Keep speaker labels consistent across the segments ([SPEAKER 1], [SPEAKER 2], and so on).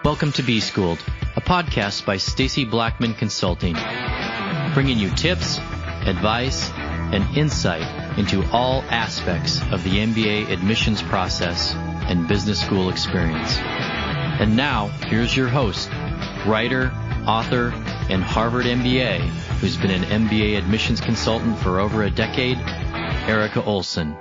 [SPEAKER 1] Welcome to Be Schooled, a podcast by Stacy Blackman Consulting, bringing you tips, advice, and insight into all aspects of the MBA admissions process and business school experience. And now, here's your host, writer, author, and Harvard MBA, who's been an MBA admissions consultant for over a decade, Erica Olson.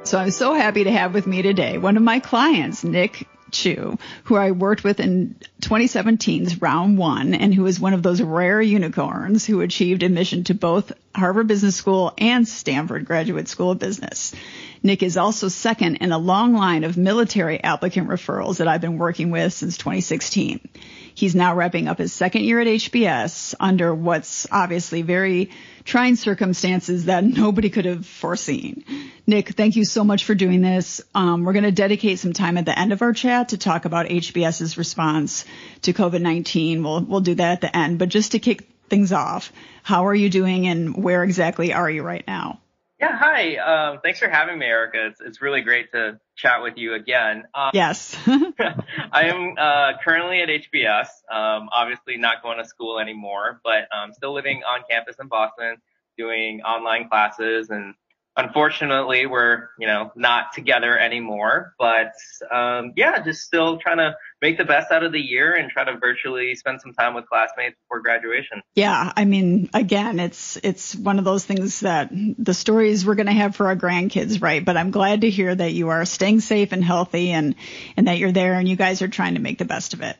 [SPEAKER 2] So I'm so happy to have with me today one of my clients, Nick Chu, who I worked with in 2017's round one, and who is one of those rare unicorns who achieved admission to both Harvard Business School and Stanford Graduate School of Business. Nick is also second in a long line of military applicant referrals that I've been working with since 2016. He's now wrapping up his second year at HBS under what's obviously very trying circumstances that nobody could have foreseen. Nick, thank you so much for doing this. We're going to dedicate some time at the end of our chat to talk about HBS's response to COVID-19. We'll do that at the end. But just to kick things off, how are you doing and where exactly are you right now?
[SPEAKER 3] Yeah, hi. Thanks for having me, Erica. It's really great to chat with you again.
[SPEAKER 2] Yes.
[SPEAKER 3] I am currently at HBS, obviously not going to school anymore, but still living on campus in Boston, doing online classes, and unfortunately we're, not together anymore, but just still trying to make the best out of the year and try to virtually spend some time with classmates before graduation.
[SPEAKER 2] Yeah, I mean, again, it's one of those things that the stories we're going to have for our grandkids, right? But I'm glad to hear that you are staying safe and healthy and that you're there and you guys are trying to make the best of it.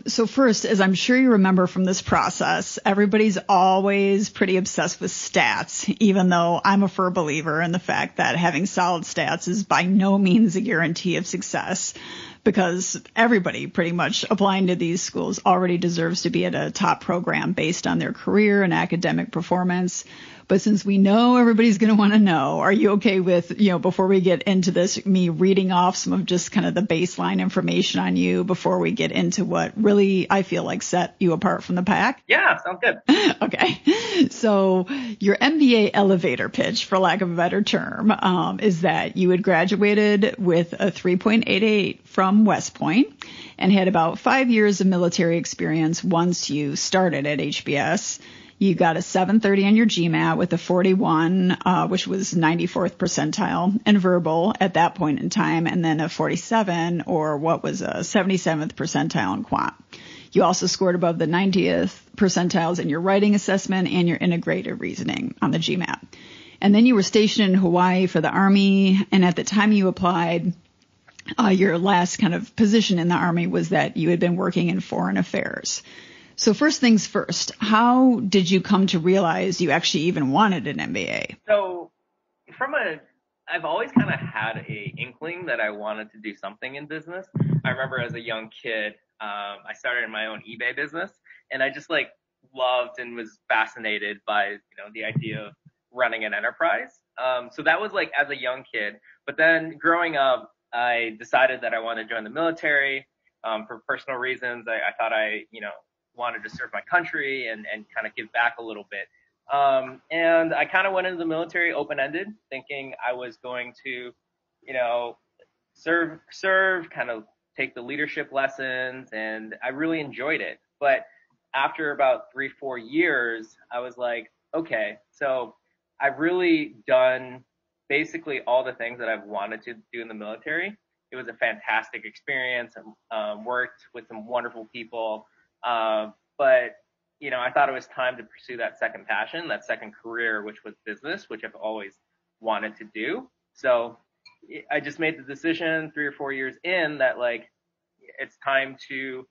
[SPEAKER 2] So first, as I'm sure you remember from this process, everybody's always pretty obsessed with stats, even though I'm a firm believer in the fact that having solid stats is by no means a guarantee of success, because everybody pretty much applying to these schools already deserves to be at a top program based on their career and academic performance. But since we know everybody's going to want to know, are you okay with, before we get into this, me reading off some of just kind of the baseline information on you before we get into what really I feel like set you apart from the pack?
[SPEAKER 3] Yeah, sounds good.
[SPEAKER 2] Okay. So your MBA elevator pitch, for lack of a better term, is that you had graduated with a 3.88 from West Point and had about 5 years of military experience once you started at HBS. You got a 730 on your GMAT with a 41, which was 94th percentile, and verbal at that point in time, and then a 47, or what was a 77th percentile in quant. You also scored above the 90th percentiles in your writing assessment and your integrated reasoning on the GMAT. And then you were stationed in Hawaii for the Army, and at the time you applied, your last kind of position in the Army was that you had been working in foreign affairs. So first things first, how did you come to realize you actually even wanted an MBA?
[SPEAKER 3] So I've always kind of had a inkling that I wanted to do something in business. I remember as a young kid, I started my own eBay business, and I just loved and was fascinated by, the idea of running an enterprise. So that was as a young kid. But then growing up, I decided that I wanted to join the military for personal reasons. I thought I wanted to serve my country and kind of give back a little bit. And I kind of went into the military open-ended, thinking I was going to, serve, kind of take the leadership lessons, and I really enjoyed it. But after about 3-4 years, I was like, okay, so I've really done basically all the things that I've wanted to do in the military. It was a fantastic experience. Worked with some wonderful people. But I thought it was time to pursue that second passion, that second career, which was business, which I've always wanted to do. So I just made the decision 3 or 4 years in that it's time to,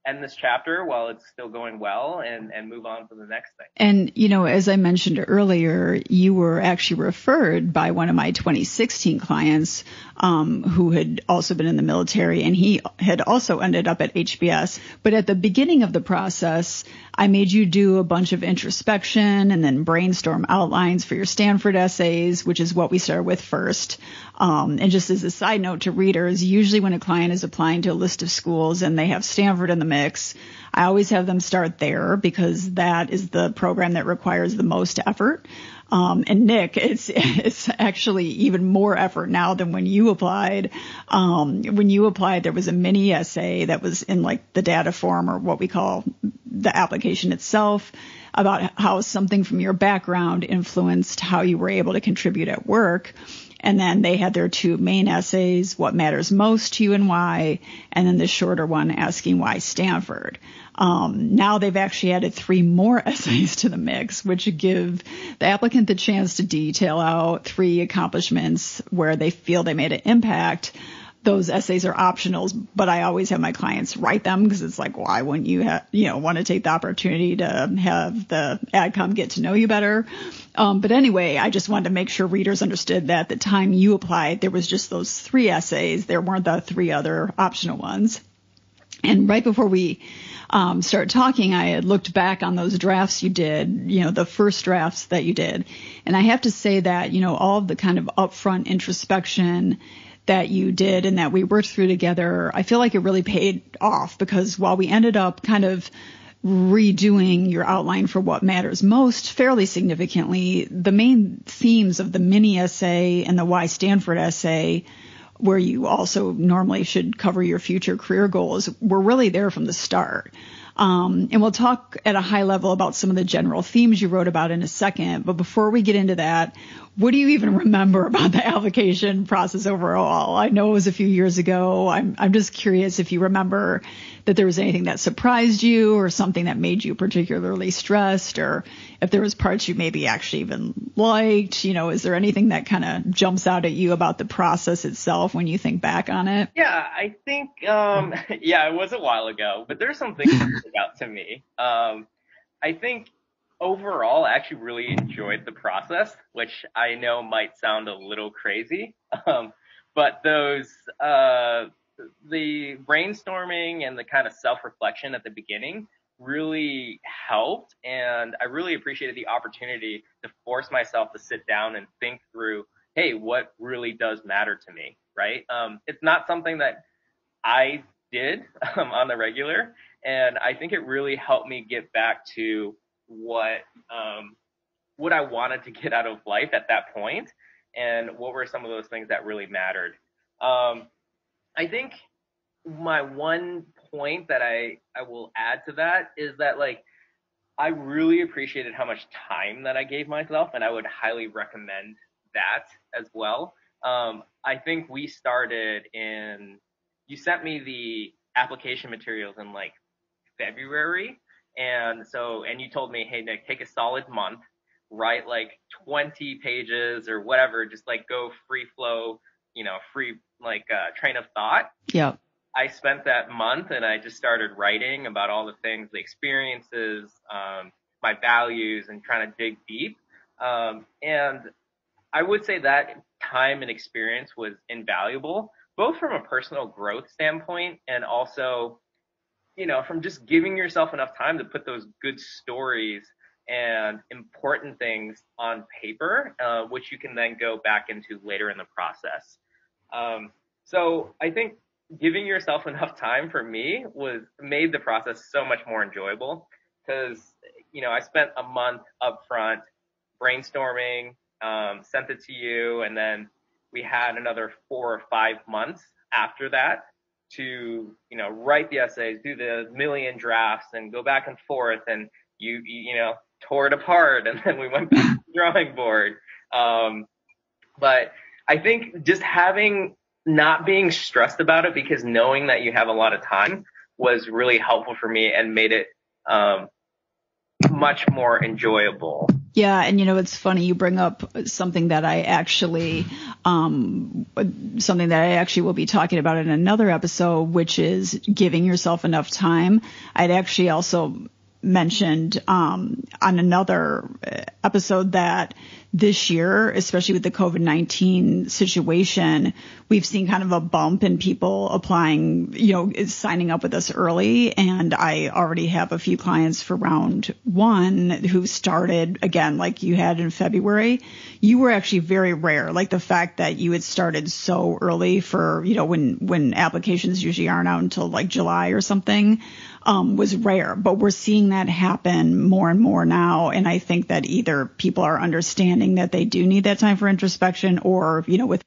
[SPEAKER 3] end this chapter while it's still going well and move on to the next thing.
[SPEAKER 2] And, as I mentioned earlier, you were actually referred by one of my 2016 clients who had also been in the military, and he had also ended up at HBS. But at the beginning of the process, I made you do a bunch of introspection and then brainstorm outlines for your Stanford essays, which is what we started with first. And just as a side note to readers, usually when a client is applying to a list of schools and they have Stanford in the mix, I always have them start there because that is the program that requires the most effort. And Nick, it's actually even more effort now than when you applied. When you applied, there was a mini essay that was in like the data form, or what we call the application itself, about how something from your background influenced how you were able to contribute at work. And then they had their two main essays, what matters most to you and why, and then the shorter one asking why Stanford. Now they've actually added 3 more essays to the mix, which give the applicant the chance to detail out 3 accomplishments where they feel they made an impact. Those essays are optionals, but I always have my clients write them, because it's like, why wouldn't you want to take the opportunity to have the AdCom get to know you better? But anyway, I just wanted to make sure readers understood that at the time you applied, there was just those 3 essays. There weren't the 3 other optional ones. And right before we started talking, I had looked back on those drafts you did, the first drafts that you did. And I have to say that, all of the kind of upfront introspection that you did and that we worked through together, I feel like it really paid off, because while we ended up kind of redoing your outline for what matters most fairly significantly, the main themes of the mini essay and the Why Stanford essay, where you also normally should cover your future career goals, were really there from the start. And we'll talk at a high level about some of the general themes you wrote about in a second. But before we get into that, what do you even remember about the application process overall? I know it was a few years ago. I'm just curious if you remember that there was anything that surprised you, or something that made you particularly stressed, or if there was parts you maybe actually even liked. Is there anything that kind of jumps out at you about the process itself when you think back on it?
[SPEAKER 3] Yeah, I think, it was a while ago, but there's some things that stick out to me. I think overall, I actually really enjoyed the process, which I know might sound a little crazy. But the brainstorming and the kind of self-reflection at the beginning really helped. And I really appreciated the opportunity to force myself to sit down and think through, hey, what really does matter to me, right? It's not something that I did on the regular. And I think it really helped me get back to what I wanted to get out of life at that point, and what were some of those things that really mattered. I think my one point that I will add to that is that, like, I really appreciated how much time that I gave myself, and I would highly recommend that as well. I think we started you sent me the application materials in like February. And you told me, hey, Nick, take a solid month, write like 20 pages or whatever, just like go free flow, train of thought.
[SPEAKER 2] Yeah. I
[SPEAKER 3] spent that month and I just started writing about all the things, the experiences, my values, and trying to dig deep. And I would say that time and experience was invaluable, both from a personal growth standpoint and also, from just giving yourself enough time to put those good stories and important things on paper, which you can then go back into later in the process. So I think giving yourself enough time for me made the process so much more enjoyable, because, I spent a month up front brainstorming, sent it to you, and then we had another 4 or 5 months after that to, write the essays, do the million drafts, and go back and forth, and you tore it apart, and then we went back to the drawing board. But I think just not being stressed about it, because knowing that you have a lot of time, was really helpful for me and made it much more enjoyable.
[SPEAKER 2] Yeah, and it's funny you bring up something that I actually will be talking about in another episode, which is giving yourself enough time. I'd actually also mentioned on another episode that this year, especially with the COVID-19 situation, we've seen kind of a bump in people applying, signing up with us early. And I already have a few clients for round 1 who started, again, like you had in February. You were actually very rare. Like the fact that you had started so early for, when applications usually aren't out until like July or something, was rare. But we're seeing that happen more and more now. And I think that either people are understanding understanding that they do need that time for introspection, or, with